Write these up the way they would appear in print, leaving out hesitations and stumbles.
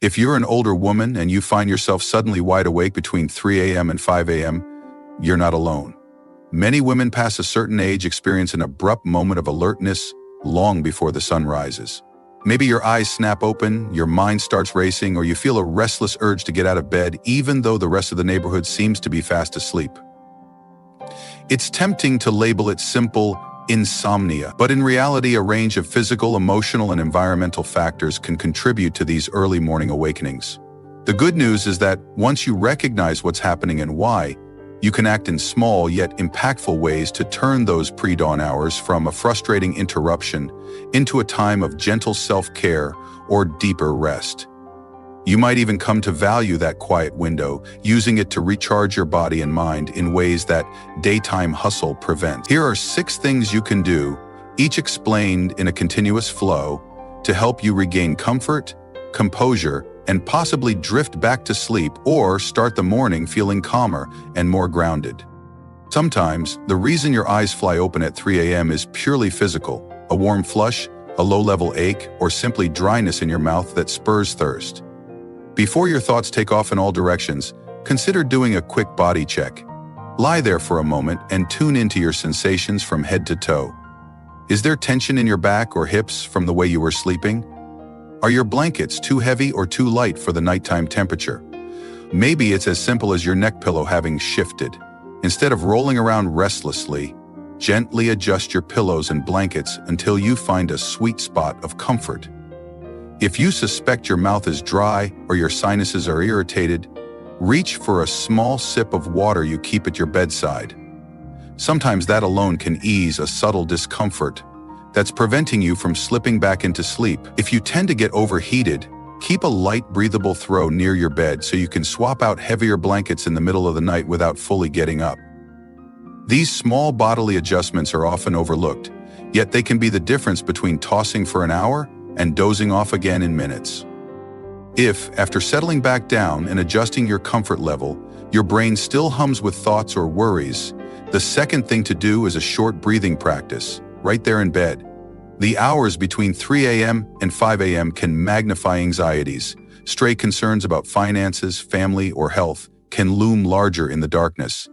If you're an older woman and you find yourself suddenly wide awake between 3 a.m. and 5 a.m., you're not alone. Many women past a certain age experience an abrupt moment of alertness long before the sun rises. Maybe your eyes snap open, your mind starts racing, or you feel a restless urge to get out of bed even though the rest of the neighborhood seems to be fast asleep. It's tempting to label it simple insomnia, but in reality, a range of physical, emotional, and environmental factors can contribute to these early morning awakenings. The good news is that once you recognize what's happening and why, you can act in small yet impactful ways to turn those pre-dawn hours from a frustrating interruption into a time of gentle self-care or deeper rest. You might even come to value that quiet window, using it to recharge your body and mind in ways that daytime hustle prevents. Here are 6 things you can do, each explained in a continuous flow, to help you regain comfort, composure, and possibly drift back to sleep or start the morning feeling calmer and more grounded. Sometimes, the reason your eyes fly open at 3 a.m. is purely physical: a warm flush, a low-level ache, or simply dryness in your mouth that spurs thirst. Before your thoughts take off in all directions, consider doing a quick body check. Lie there for a moment and tune into your sensations from head to toe. Is there tension in your back or hips from the way you were sleeping? Are your blankets too heavy or too light for the nighttime temperature? Maybe it's as simple as your neck pillow having shifted. Instead of rolling around restlessly, gently adjust your pillows and blankets until you find a sweet spot of comfort. If you suspect your mouth is dry or your sinuses are irritated, reach for a small sip of water you keep at your bedside. Sometimes that alone can ease a subtle discomfort that's preventing you from slipping back into sleep. If you tend to get overheated, keep a light, breathable throw near your bed so you can swap out heavier blankets in the middle of the night without fully getting up. These small bodily adjustments are often overlooked, yet they can be the difference between tossing for an hour and dozing off again in minutes. If, after settling back down and adjusting your comfort level, your brain still hums with thoughts or worries, the second thing to do is a short breathing practice, right there in bed. The hours between 3 a.m. and 5 a.m. can magnify anxieties. Stray concerns about finances, family, or health can loom larger in the darkness.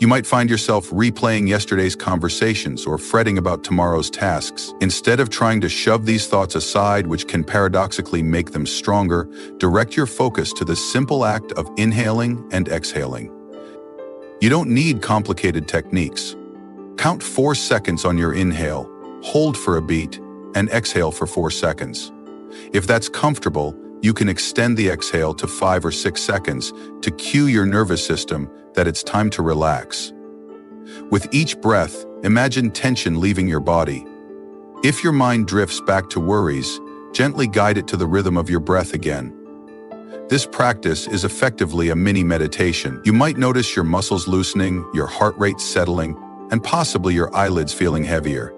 You might find yourself replaying yesterday's conversations or fretting about tomorrow's tasks. Instead of trying to shove these thoughts aside, which can paradoxically make them stronger, direct your focus to the simple act of inhaling and exhaling. You don't need complicated techniques. Count 4 seconds on your inhale, hold for a beat, and exhale for 4 seconds. If that's comfortable, you can extend the exhale to 5 or 6 seconds to cue your nervous system that it's time to relax. With each breath, imagine tension leaving your body. If your mind drifts back to worries, gently guide it to the rhythm of your breath again. This practice is effectively a mini meditation. You might notice your muscles loosening, your heart rate settling, and possibly your eyelids feeling heavier.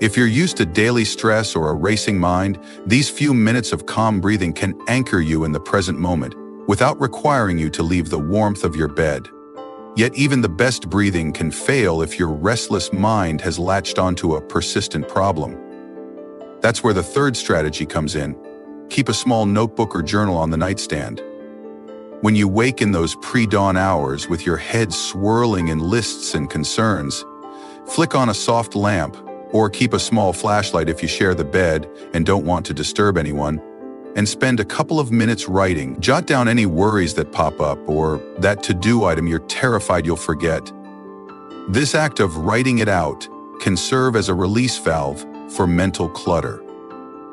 If you're used to daily stress or a racing mind, these few minutes of calm breathing can anchor you in the present moment without requiring you to leave the warmth of your bed. Yet even the best breathing can fail if your restless mind has latched onto a persistent problem. That's where the third strategy comes in. Keep a small notebook or journal on the nightstand. When you wake in those pre-dawn hours with your head swirling in lists and concerns, flick on a soft lamp or keep a small flashlight if you share the bed and don't want to disturb anyone, and spend a couple of minutes writing. Jot down any worries that pop up or that to-do item you're terrified you'll forget. This act of writing it out can serve as a release valve for mental clutter.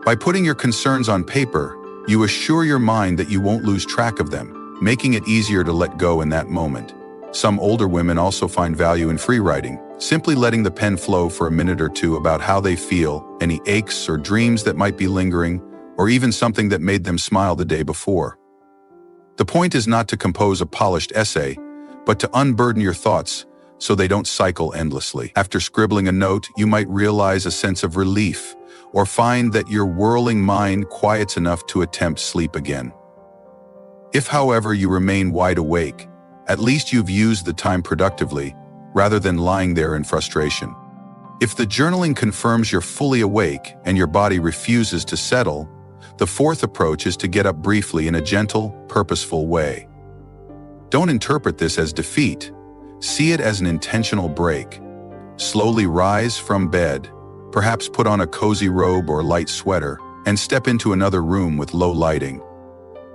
By putting your concerns on paper, you assure your mind that you won't lose track of them, making it easier to let go in that moment. Some older women also find value in free writing, simply letting the pen flow for a minute or two about how they feel, any aches or dreams that might be lingering, or even something that made them smile the day before. The point is not to compose a polished essay, but to unburden your thoughts so they don't cycle endlessly. After scribbling a note, you might realize a sense of relief, or find that your whirling mind quiets enough to attempt sleep again. If, however, you remain wide awake, at least you've used the time productively, rather than lying there in frustration. If the journaling confirms you're fully awake and your body refuses to settle, The fourth approach is to get up briefly in a gentle, purposeful way. Don't interpret this as defeat. See it as an intentional break. Slowly rise from bed, perhaps put on a cozy robe or light sweater, and step into another room with low lighting.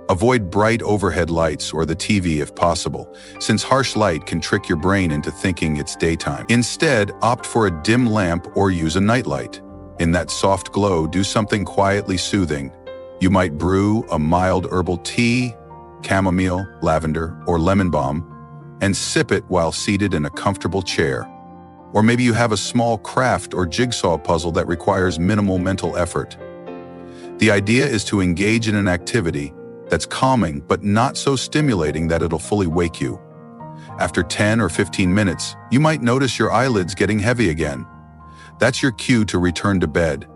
Avoid bright overhead lights or the TV if possible, since harsh light can trick your brain into thinking it's daytime. Instead, opt for a dim lamp or use a nightlight. In that soft glow, do something quietly soothing. You might brew a mild herbal tea, chamomile, lavender, or lemon balm, and sip it while seated in a comfortable chair. Or maybe you have a small craft or jigsaw puzzle that requires minimal mental effort. The idea is to engage in an activity that's calming but not so stimulating that it'll fully wake you. After 10 or 15 minutes, you might notice your eyelids getting heavy again. That's your cue to return to bed.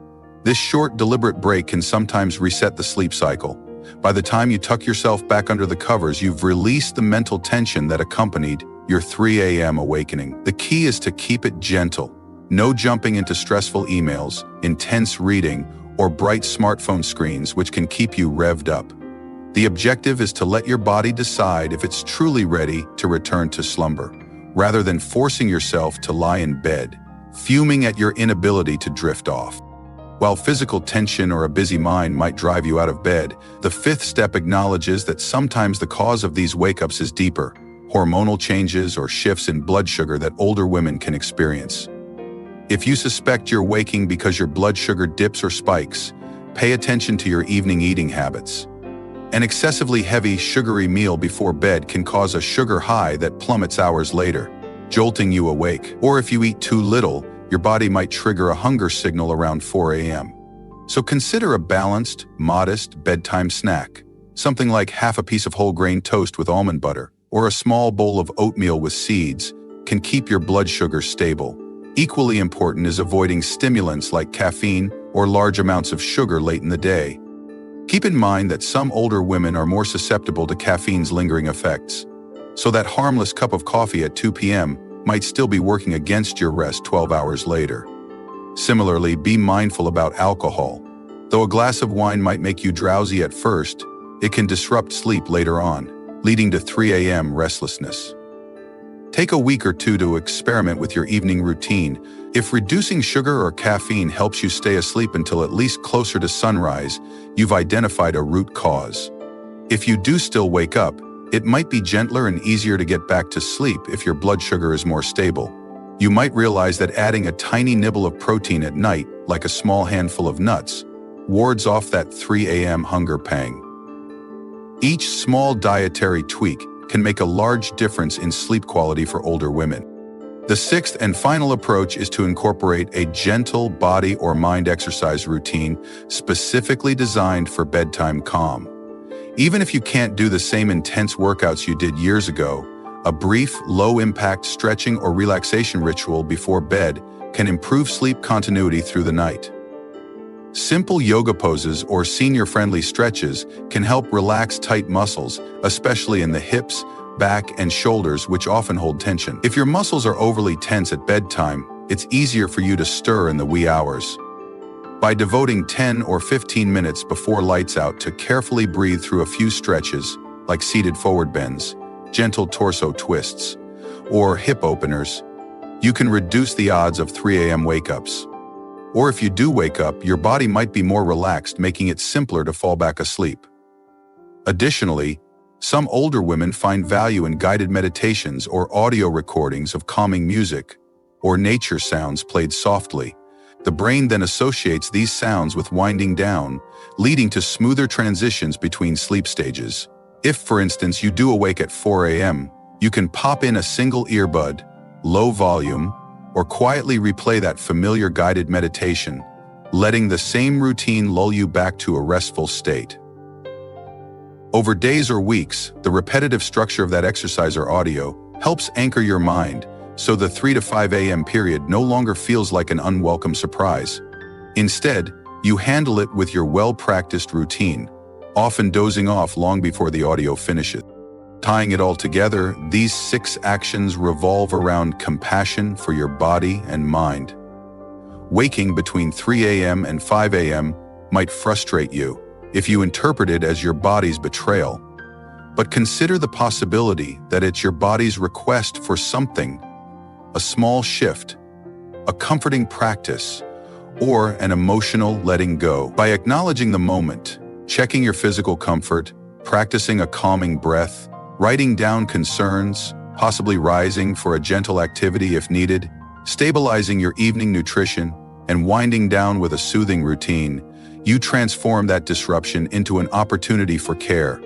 This short, deliberate break can sometimes reset the sleep cycle. By the time you tuck yourself back under the covers, you've released the mental tension that accompanied your 3 a.m. awakening. The key is to keep it gentle. No jumping into stressful emails, intense reading, or bright smartphone screens which can keep you revved up. The objective is to let your body decide if it's truly ready to return to slumber, rather than forcing yourself to lie in bed, fuming at your inability to drift off. While physical tension or a busy mind might drive you out of bed, the fifth step acknowledges that sometimes the cause of these wake-ups is deeper, hormonal changes or shifts in blood sugar that older women can experience. If you suspect you're waking because your blood sugar dips or spikes, pay attention to your evening eating habits. An excessively heavy, sugary meal before bed can cause a sugar high that plummets hours later, jolting you awake. Or if you eat too little, your body might trigger a hunger signal around 4 a.m. So consider a balanced, modest bedtime snack. Something like half a piece of whole grain toast with almond butter, or a small bowl of oatmeal with seeds, can keep your blood sugar stable. Equally important is avoiding stimulants like caffeine or large amounts of sugar late in the day. Keep in mind that some older women are more susceptible to caffeine's lingering effects, so that harmless cup of coffee at 2 p.m. might still be working against your rest 12 hours later. Similarly, be mindful about alcohol. Though a glass of wine might make you drowsy at first, it can disrupt sleep later on, leading to 3 a.m. restlessness. Take a week or two to experiment with your evening routine. If reducing sugar or caffeine helps you stay asleep until at least closer to sunrise, you've identified a root cause. If you do still wake up, it might be gentler and easier to get back to sleep if your blood sugar is more stable. You might realize that adding a tiny nibble of protein at night, like a small handful of nuts, wards off that 3 a.m. hunger pang. Each small dietary tweak can make a large difference in sleep quality for older women. The sixth and final approach is to incorporate a gentle body or mind exercise routine specifically designed for bedtime calm. Even if you can't do the same intense workouts you did years ago, a brief, low-impact stretching or relaxation ritual before bed can improve sleep continuity through the night. Simple yoga poses or senior-friendly stretches can help relax tight muscles, especially in the hips, back, and shoulders, which often hold tension. If your muscles are overly tense at bedtime, it's easier for you to stir in the wee hours. By devoting 10 or 15 minutes before lights out to carefully breathe through a few stretches, like seated forward bends, gentle torso twists, or hip openers, you can reduce the odds of 3 a.m. wake-ups. Or if you do wake up, your body might be more relaxed, making it simpler to fall back asleep. Additionally, some older women find value in guided meditations or audio recordings of calming music or nature sounds played softly. The brain then associates these sounds with winding down, leading to smoother transitions between sleep stages. If, for instance, you do awake at 4 a.m., you can pop in a single earbud, low volume, or quietly replay that familiar guided meditation, letting the same routine lull you back to a restful state. Over days or weeks, the repetitive structure of that exercise or audio helps anchor your mind, so the 3 to 5 a.m. period no longer feels like an unwelcome surprise. Instead, you handle it with your well-practiced routine, often dozing off long before the audio finishes. Tying it all together, these 6 actions revolve around compassion for your body and mind. Waking between 3 a.m. and 5 a.m. might frustrate you, if you interpret it as your body's betrayal. But consider the possibility that it's your body's request for something, a small shift, a comforting practice, or an emotional letting go. By acknowledging the moment, checking your physical comfort, practicing a calming breath, writing down concerns, possibly rising for a gentle activity if needed, stabilizing your evening nutrition, and winding down with a soothing routine, you transform that disruption into an opportunity for care.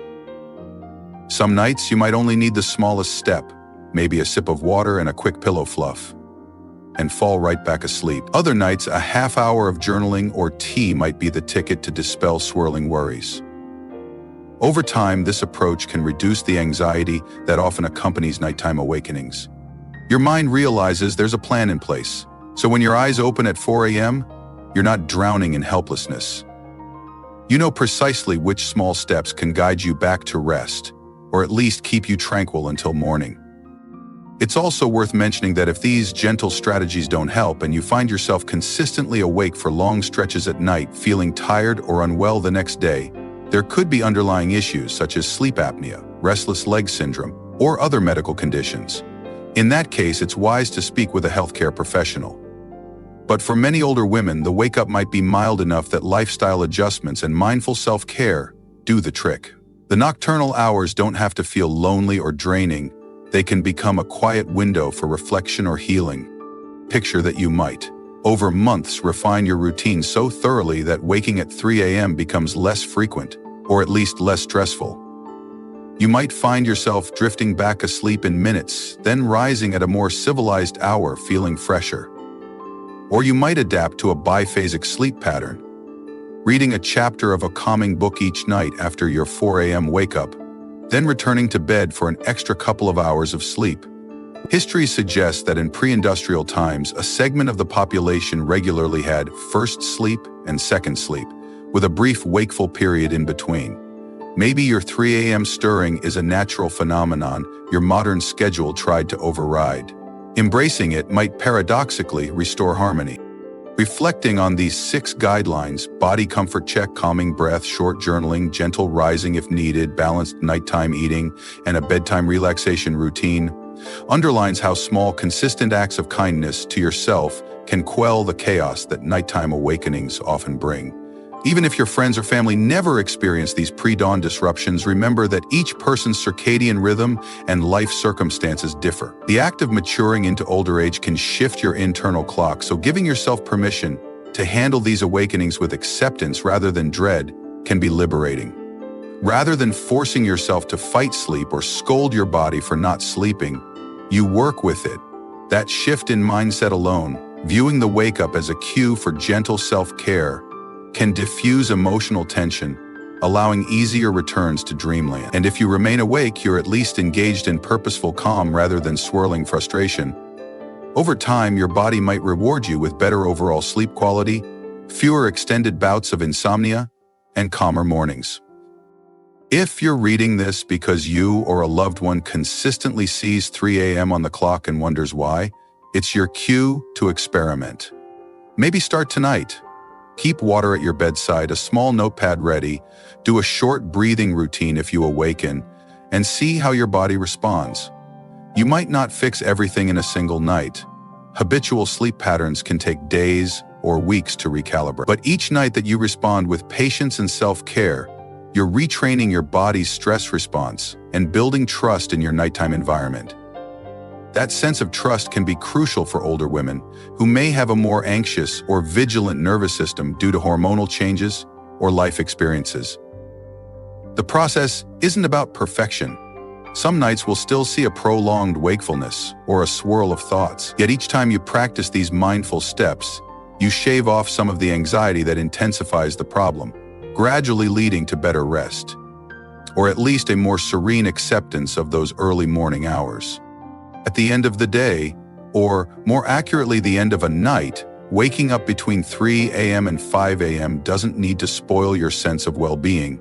Some nights you might only need the smallest step, maybe a sip of water and a quick pillow fluff, and fall right back asleep. Other nights, a half hour of journaling or tea might be the ticket to dispel swirling worries. Over time, this approach can reduce the anxiety that often accompanies nighttime awakenings. Your mind realizes there's a plan in place, so when your eyes open at 4 a.m., you're not drowning in helplessness. You know precisely which small steps can guide you back to rest, or at least keep you tranquil until morning. It's also worth mentioning that if these gentle strategies don't help and you find yourself consistently awake for long stretches at night, feeling tired or unwell the next day, there could be underlying issues such as sleep apnea, restless leg syndrome, or other medical conditions. In that case, it's wise to speak with a healthcare professional. But for many older women, the wake-up might be mild enough that lifestyle adjustments and mindful self-care do the trick. The nocturnal hours don't have to feel lonely or draining. They can become a quiet window for reflection or healing. Picture that you might, over months, refine your routine so thoroughly that waking at 3 a.m. becomes less frequent, or at least less stressful. You might find yourself drifting back asleep in minutes, then rising at a more civilized hour feeling fresher. Or you might adapt to a biphasic sleep pattern, reading a chapter of a calming book each night after your 4 a.m. wake-up, then returning to bed for an extra couple of hours of sleep. History suggests that in pre-industrial times, a segment of the population regularly had first sleep and second sleep, with a brief wakeful period in between. Maybe your 3 a.m. stirring is a natural phenomenon your modern schedule tried to override. Embracing it might paradoxically restore harmony. Reflecting on these 6 guidelines, body comfort check, calming breath, short journaling, gentle rising if needed, balanced nighttime eating, and a bedtime relaxation routine, underlines how small, consistent acts of kindness to yourself can quell the chaos that nighttime awakenings often bring. Even if your friends or family never experience these pre-dawn disruptions, remember that each person's circadian rhythm and life circumstances differ. The act of maturing into older age can shift your internal clock, so giving yourself permission to handle these awakenings with acceptance rather than dread can be liberating. Rather than forcing yourself to fight sleep or scold your body for not sleeping, you work with it. That shift in mindset alone, viewing the wake-up as a cue for gentle self-care, can diffuse emotional tension, allowing easier returns to dreamland. And if you remain awake, you're at least engaged in purposeful calm rather than swirling frustration. Over time, your body might reward you with better overall sleep quality, fewer extended bouts of insomnia, and calmer mornings. If you're reading this because you or a loved one consistently sees 3 a.m. on the clock and wonders why, it's your cue to experiment. Maybe start tonight. Keep water at your bedside, a small notepad ready, do a short breathing routine if you awaken, and see how your body responds. You might not fix everything in a single night. Habitual sleep patterns can take days or weeks to recalibrate. But each night that you respond with patience and self-care, you're retraining your body's stress response and building trust in your nighttime environment. That sense of trust can be crucial for older women who may have a more anxious or vigilant nervous system due to hormonal changes or life experiences. The process isn't about perfection. Some nights will still see a prolonged wakefulness or a swirl of thoughts. Yet each time you practice these mindful steps, you shave off some of the anxiety that intensifies the problem, gradually leading to better rest, or at least a more serene acceptance of those early morning hours. At the end of the day, or more accurately the end of a night, waking up between 3 a.m. and 5 a.m. doesn't need to spoil your sense of well-being.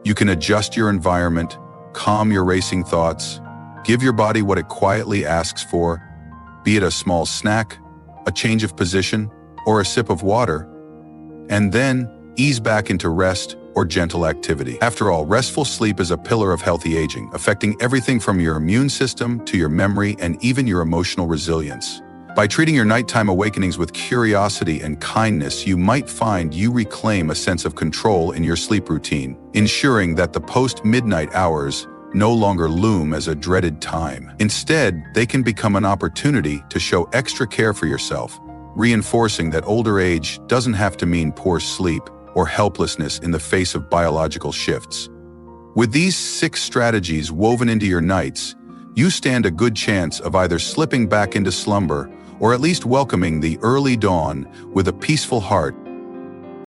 You can adjust your environment, calm your racing thoughts, give your body what it quietly asks for, be it a small snack, a change of position, or a sip of water, and then ease back into rest or gentle activity. After all, restful sleep is a pillar of healthy aging, affecting everything from your immune system to your memory and even your emotional resilience. By treating your nighttime awakenings with curiosity and kindness, you might find you reclaim a sense of control in your sleep routine, ensuring that the post-midnight hours no longer loom as a dreaded time. Instead, they can become an opportunity to show extra care for yourself, reinforcing that older age doesn't have to mean poor sleep or helplessness in the face of biological shifts. With these 6 strategies woven into your nights, you stand a good chance of either slipping back into slumber or at least welcoming the early dawn with a peaceful heart